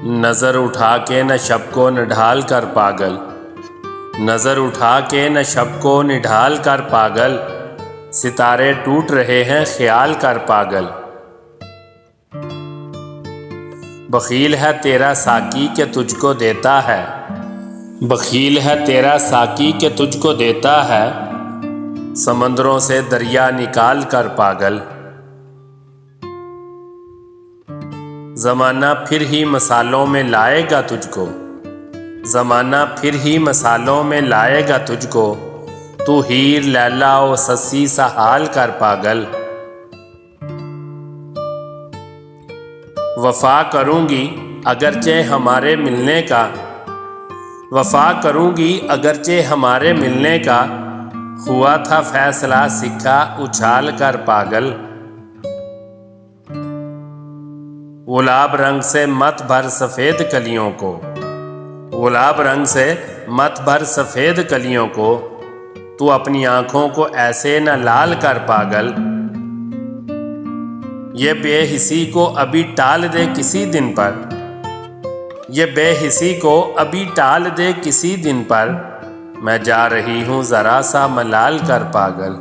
नज़र उठा के न शब को निढाल कर पागल, नज़र उठा के न शब को निढाल कर पागल, सितारे टूट रहे हैं ख्याल कर पागल। बखील है तेरा साकी के तुझको देता है, बखील है तेरा साकी के तुझको देता है, समंदरों से दरिया निकाल कर पागल। ज़माना फिर ही मसालों में लाएगा तुझको, ज़माना फिर ही मसालों में लाएगा तुझको, तू हीर लैला ओ सस्सी सा हाल कर पागल। वफा करूँगी अगरचे हमारे मिलने का, वफा करूँगी अगरचे हमारे मिलने का, हुआ था फैसला सिक्का उछाल कर पागल। गुलाब रंग से मत भर सफ़ेद कलियों को, गुलाब रंग से मत भर सफ़ेद कलियों को, तू अपनी आँखों को ऐसे न लाल कर पागल। ये बेहिसी को अभी टाल दे किसी दिन पर, ये बेहिसी को अभी टाल दे किसी दिन पर, मैं जा रही हूँ ज़रा सा मलाल कर पागल।